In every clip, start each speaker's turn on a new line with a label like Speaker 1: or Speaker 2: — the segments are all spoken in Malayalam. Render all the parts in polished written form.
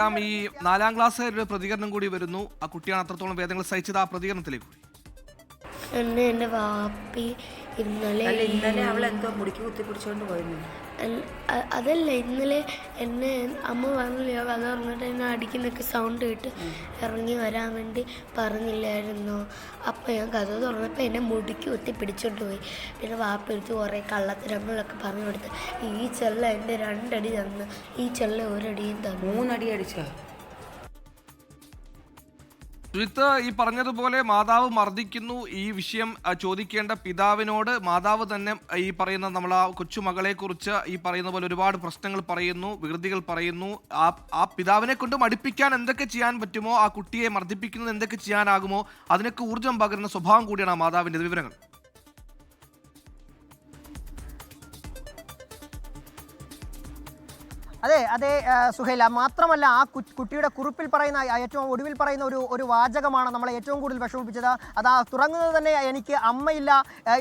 Speaker 1: ഈ 4ാം ക്ലാസ്സുകാരുടെ പ്രതികരണം കൂടി വരുന്നു. ആ കുട്ടിയാണ് അത്രത്തോളം വേദനകൾ സഹിച്ചത്. ആ പ്രതികരണത്തിലേക്ക് കൂടി.
Speaker 2: എൻ്റെ വാപ്പി
Speaker 3: ഇന്നലെ അവൾ എന്തോ മുടിക്ക് കുത്തി പിടിച്ചോണ്ട് പോയിരുന്നു.
Speaker 2: അതല്ല, ഇന്നലെ എന്നെ അമ്മ പറഞ്ഞില്ല, കഥ പറഞ്ഞിട്ട് എന്നെ അടിക്കുന്നൊക്കെ സൗണ്ട് കേട്ട് ഇറങ്ങി വരാൻ വേണ്ടി പറഞ്ഞില്ലായിരുന്നോ. അപ്പം ഞാൻ കഥ തുറന്നപ്പോൾ എന്നെ മുടിക്ക് കുത്തി പിടിച്ചോണ്ട് പോയി. പിന്നെ വാപ്പ എടുത്ത് കുറേ കള്ളത്തരങ്ങളൊക്കെ പറഞ്ഞു കൊടുത്ത്. ഈ ചെള്ള എൻ്റെ 2 അടി തന്നു, ഈ ചെള്ള 1 അടിയും തന്നു.
Speaker 3: 3 അടി അടിച്ചോ?
Speaker 1: സുജിത്ത്, ഈ പറഞ്ഞതുപോലെ മാതാവ് മർദ്ദിക്കുന്നു. ഈ വിഷയം ചോദിക്കേണ്ട പിതാവിനോട് മാതാവ് തന്നെ ഈ പറയുന്ന നമ്മൾ ആ കൊച്ചുമകളെ കുറിച്ച് ഈ പറയുന്ന പോലെ ഒരുപാട് പ്രശ്നങ്ങൾ പറയുന്നു, വികൃതികൾ പറയുന്നു. ആ പിതാവിനെ കൊണ്ട് മടുപ്പിക്കാൻ എന്തൊക്കെ ചെയ്യാൻ പറ്റുമോ, ആ കുട്ടിയെ മർദ്ദിപ്പിക്കുന്നത് എന്തൊക്കെ ചെയ്യാനാകുമോ, അതിനൊക്കെ ഊർജ്ജം പകരുന്ന സ്വഭാവം കൂടിയാണ് ആ മാതാവിൻ്റെ. വിവരങ്ങൾ.
Speaker 4: അതെ അതെ സുഹൈൽ, മാത്രമല്ല ആ കുട്ടിയുടെ കുറിപ്പിൽ പറയുന്ന ഏറ്റവും ഒടുവിൽ പറയുന്ന ഒരു വാചകമാണ് നമ്മളെ ഏറ്റവും കൂടുതൽ വിഷമിപ്പിച്ചത്. അതാ തുടങ്ങുന്നത് തന്നെ എനിക്ക് അമ്മയില്ല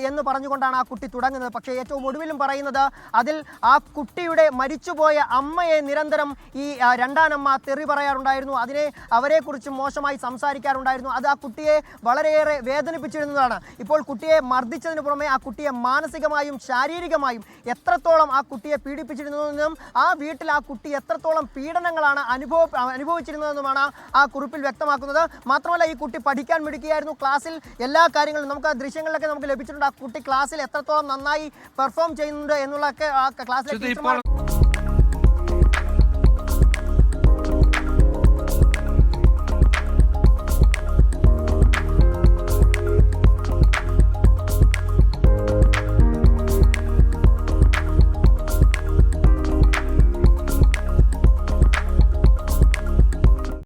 Speaker 4: എന്ന് പറഞ്ഞുകൊണ്ടാണ് ആ കുട്ടി തുടങ്ങുന്നത്. പക്ഷേ ഏറ്റവും ഒടുവിലും പറയുന്നത് അതിൽ ആ കുട്ടിയുടെ മരിച്ചുപോയ അമ്മയെ നിരന്തരം ഈ രണ്ടാനമ്മ തെറി പറയാറുണ്ടായിരുന്നു, അവരെക്കുറിച്ച് മോശമായി സംസാരിക്കാറുണ്ടായിരുന്നു. അത് ആ കുട്ടിയെ വളരെയേറെ വേദനിപ്പിച്ചിരുന്നതാണ്. ഇപ്പോൾ കുട്ടിയെ മർദ്ദിച്ചതിന് പുറമെ ആ കുട്ടിയെ മാനസികമായും ശാരീരികമായും എത്രത്തോളം ആ കുട്ടിയെ പീഡിപ്പിച്ചിരുന്നതെന്നും ആ വീട്ടിൽ ആ കുട്ടി എത്രത്തോളം പീഡനങ്ങളാണ് അനുഭവിച്ചിരുന്നതെന്നുമാണ് ആ കുറിപ്പിൽ വ്യക്തമാക്കുന്നത്. മാത്രമല്ല, ഈ കുട്ടി പഠിക്കാൻ മിടുക്കിയായിരുന്നു. ക്ലാസ്സിൽ എല്ലാ കാര്യങ്ങളും നമുക്ക് ദൃശ്യങ്ങളിലൊക്കെ നമുക്ക് ലഭിച്ചിട്ടുണ്ട്. ആ കുട്ടി ക്ലാസ്സിൽ എത്രത്തോളം നന്നായി പെർഫോം ചെയ്യുന്നുണ്ട് എന്നുള്ളതൊക്കെ ആ ക്ലാസ്സിലെ